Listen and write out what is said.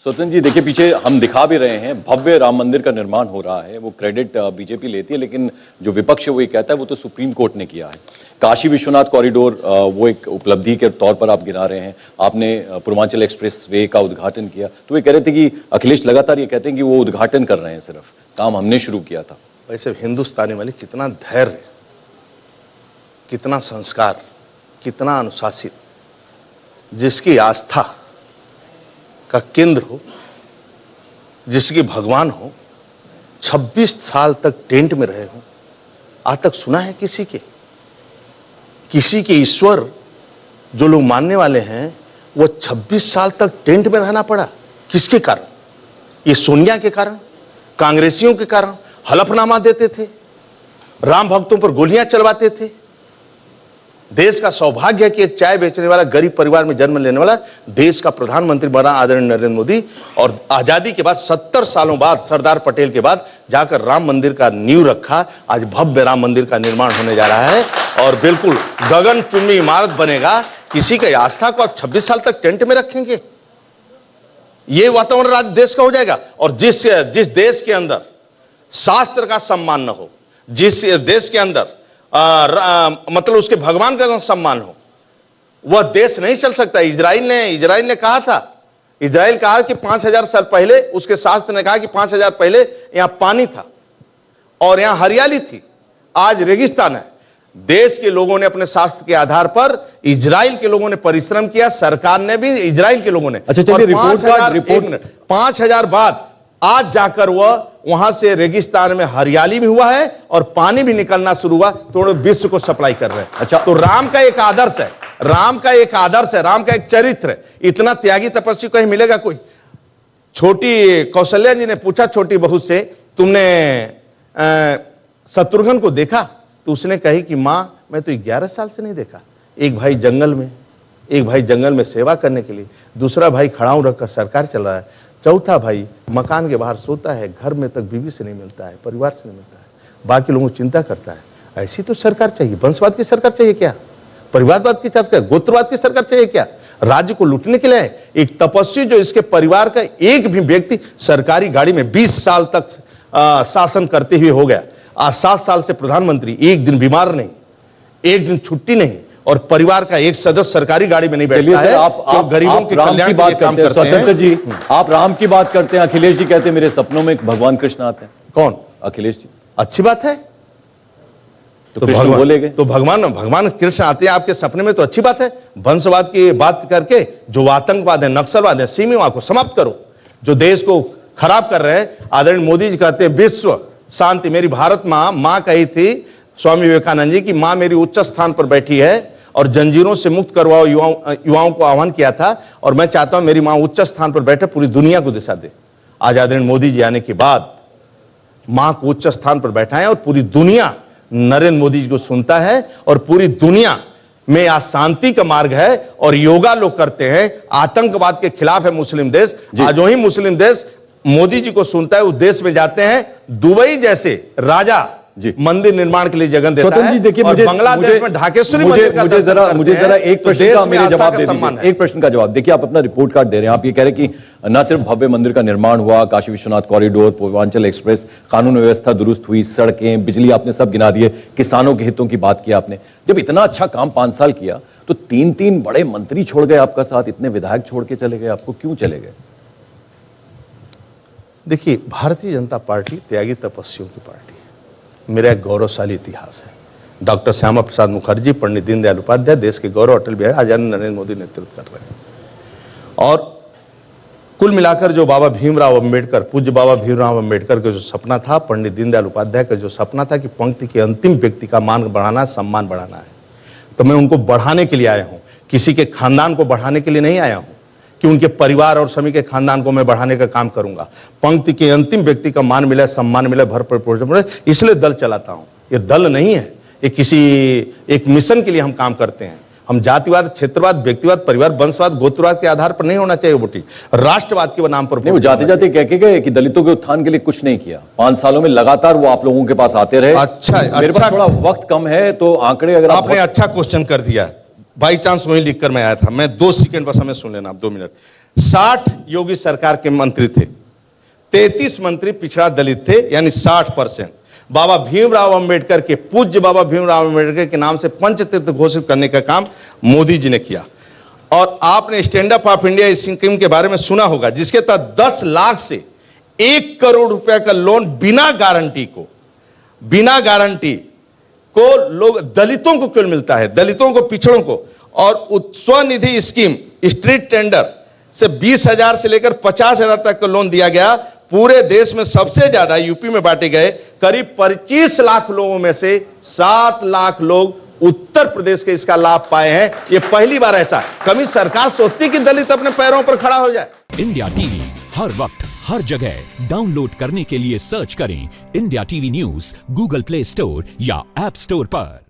स्वतंत्र जी देखिए, पीछे हम दिखा भी रहे हैं भव्य राम मंदिर का निर्माण हो रहा है। वो क्रेडिट बीजेपी लेती है, लेकिन जो विपक्ष है वो ये कहता है वो तो सुप्रीम कोर्ट ने किया है। काशी विश्वनाथ कॉरिडोर वो एक उपलब्धि के तौर पर आप गिना रहे हैं। आपने पूर्वांचल एक्सप्रेस वे का उद्घाटन किया, तो वे कह रहे थे कि अखिलेश लगातार ये कहते हैं कि वो उद्घाटन कर रहे हैं, सिर्फ काम हमने शुरू किया था। वैसे हिंदुस्तानी वाले कितना धैर्य, कितना संस्कार, कितना अनुशासित, जिसकी आस्था का केंद्र हो, जिसकी भगवान हो, 26 साल तक टेंट में रहे हो। आज तक सुना है किसी के ईश्वर जो लोग मानने वाले हैं वो 26 साल तक टेंट में रहना पड़ा? किसके कारण? ये सोनिया के कारण, कांग्रेसियों के कारण हलफनामा देते थे, राम भक्तों पर गोलियां चलवाते थे। देश का सौभाग्य है कि एक चाय बेचने वाला गरीब परिवार में जन्म लेने वाला देश का प्रधानमंत्री बना आदरणीय नरेंद्र मोदी, और आजादी के बाद 70 सालों बाद सरदार पटेल के बाद जाकर राम मंदिर का नींव रखा। आज भव्य राम मंदिर का निर्माण होने जा रहा है और बिल्कुल गगनचुंबी इमारत बनेगा। किसी की आस्था को आप 26 साल तक टेंट में रखेंगे? यह वातावरण आज देश का हो जाएगा। और जिस देश के अंदर शास्त्र का सम्मान न हो, जिस देश के अंदर मतलब उसके भगवान का सम्मान हो, वह देश नहीं चल सकता। इजराइल ने कहा था, इजराइल कहा कि 5000 साल पहले, उसके शास्त्र ने कहा कि 5000 पहले यहां पानी था और यहां हरियाली थी, आज रेगिस्तान है। देश के लोगों ने अपने शास्त्र के आधार पर, इजराइल के लोगों ने परिश्रम किया, सरकार ने भी, इजराइल के लोगों ने। अच्छा चलिए, रिपोर्ट 5000 बाद आज जाकर वह वहां से रेगिस्तान में हरियाली भी हुआ है और पानी भी निकलना शुरू हुआ, तो विश्व को सप्लाई कर रहे हैं। अच्छा, तो राम का एक आदर्श है, राम का एक चरित्र है। इतना त्यागी तपस्वी कहीं मिलेगा कोई? छोटी कौशल्या जी ने पूछा छोटी बहू से, तुमने शत्रुघ्न को देखा? तो उसने कही कि मां मैं तो 11 साल से नहीं देखा। एक भाई जंगल में सेवा करने के लिए, दूसरा भाई खड़ाऊ रखकर सरकार चल रहा है, चौथा भाई मकान के बाहर सोता है, घर में तक बीवी से नहीं मिलता है, परिवार से नहीं मिलता है, बाकी लोगों को चिंता करता है। ऐसी तो सरकार चाहिए। वंशवाद की सरकार चाहिए क्या? परिवारवाद की सरकार, गोत्रवाद की सरकार चाहिए क्या? राज्य को लूटने के लिए एक तपस्वी जो इसके परिवार का एक भी व्यक्ति सरकारी गाड़ी में 20 साल तक शासन करते हुए हो गया, आज 7 साल से प्रधानमंत्री, एक दिन बीमार नहीं, एक दिन छुट्टी नहीं, और परिवार का एक सदस्य सरकारी गाड़ी में नहीं बैठता है। आप गरीबों के कल्याण की बात करते हैं। स्वतंत्र जी, आप राम की बात करते हैं, अखिलेश जी कहते हैं मेरे सपनों में भगवान कृष्ण आते हैं। कौन? अखिलेश जी। अच्छी बात है, तो कृष्ण बोलेगे तो भगवान कृष्ण आते हैं आपके सपने में, तो अच्छी बात है। वंशवाद की बात करके जो आतंकवाद है, नक्सलवाद है, सीमावाद को समाप्त करो, जो देश को खराब कर रहे हैं। आदरणीय मोदी जी कहते हैं विश्व शांति। मेरी भारत मां कही थी स्वामी विवेकानंद जी की, मां मेरी उच्च स्थान पर बैठी है और जंजीरों से मुक्त करवाओ, युवाओं को आह्वान किया था, और मैं चाहता हूं मेरी मां उच्च स्थान पर बैठे, पूरी दुनिया को दिशा दे। आज आदरणीय मोदी जी आने के बाद मां को उच्च स्थान पर बैठाएं और पूरी दुनिया नरेंद्र मोदी जी को सुनता है, और पूरी दुनिया में आज शांति का मार्ग है और योगा लोग करते हैं। आतंकवाद के खिलाफ है मुस्लिम देश। आज वही मुस्लिम देश मोदी जी को सुनता है, उस देश में जाते हैं, दुबई जैसे राजा जी मंदिर निर्माण के लिए जगह देता है। देखिए, बांग्लादेश में ढाकेश्वरी मंदिर का मुझे जरा एक प्रश्न का मेरे जवाब दे दीजिए। एक प्रश्न का जवाब देखिए, आप अपना रिपोर्ट कार्ड दे रहे हैं, आप ये कह रहे हैं कि न सिर्फ भव्य मंदिर का निर्माण हुआ, काशी विश्वनाथ कॉरिडोर, पूर्वांचल एक्सप्रेस, कानून व्यवस्था दुरुस्त हुई, सड़कें, बिजली, आपने सब गिना दिए, किसानों के हितों की बात की आपने। जब इतना अच्छा काम 5 साल किया, तो 3 बड़े मंत्री छोड़ गए आपका साथ, इतने विधायक छोड़ के चले गए, आपको क्यों चले गए? देखिए, भारतीय जनता पार्टी त्यागी तपस्वियों की पार्टी है। मेरा एक गौरवशाली इतिहास है। डॉक्टर श्यामा प्रसाद मुखर्जी, पंडित दीनदयाल उपाध्याय, देश के गौरव अटल बिहारी, आचार्य नरेंद्र मोदी नेतृत्व कर रहे हैं। और कुल मिलाकर जो बाबा भीमराव अंबेडकर, पूज्य बाबा भीमराव अंबेडकर का जो सपना था, पंडित दीनदयाल उपाध्याय का जो सपना था कि पंक्ति के अंतिम व्यक्ति का मान बढ़ाना, सम्मान बढ़ाना है, तो मैं उनको बढ़ाने के लिए आया हूं। किसी के खानदान को बढ़ाने के लिए नहीं आया हूं कि उनके परिवार और सभी के खानदान को मैं बढ़ाने का काम करूंगा। पंक्ति के अंतिम व्यक्ति का मान मिले, सम्मान मिले, भरपूर पोषण मिले, इसलिए दल चलाता हूं। ये दल नहीं है, ये किसी एक मिशन के लिए हम काम करते हैं। हम जातिवाद, क्षेत्रवाद, व्यक्तिवाद, परिवार, वंशवाद, गोत्रवाद के आधार पर नहीं होना चाहिए वोटिंग, राष्ट्रवाद के नाम पर। वो जाते जाते कह के गए कि दलितों के उत्थान के लिए कुछ नहीं किया। 5 सालों में लगातार वो आप लोगों के पास आते रहे। अच्छा, मेरे पास थोड़ा वक्त कम है, तो आंकड़े अगर आपने अच्छा क्वेश्चन कर दिया। बाई चांस वही लिखकर मैं आया था। मैं 2 सेकंड बस हमें सुन लेना आप, 2 मिनट। 60 योगी सरकार के मंत्री थे, 33 मंत्री पिछड़ा दलित थे, यानी 60%। बाबा भीमराव अंबेडकर के, पूज्य बाबा भीमराव अंबेडकर के नाम से पंचतीर्थ घोषित करने का काम मोदी जी ने किया। और आपने stand up of India scheme के बारे में सुना होगा, जिसके तहत 10 लाख से 1 करोड़ रुपए का लोन बिना गारंटी को लोग, दलितों को क्यों मिलता है, दलितों को, पिछड़ों को। और स्वनिधि स्कीम, स्ट्रीट टेंडर से 20,000 से लेकर 50,000 तक का लोन दिया गया। पूरे देश में सबसे ज्यादा यूपी में बांटे गए। करीब 25 लाख लोगों में से 7 लाख लोग उत्तर प्रदेश के इसका लाभ पाए हैं। ये पहली बार ऐसा। कभी सरकार सोचती कि दलित अपने पैरों पर खड़ा हो जाए। इंडिया टीवी हर वक्त हर जगह डाउनलोड करने के लिए सर्च करें India TV news Google play store या ऐप स्टोर पर।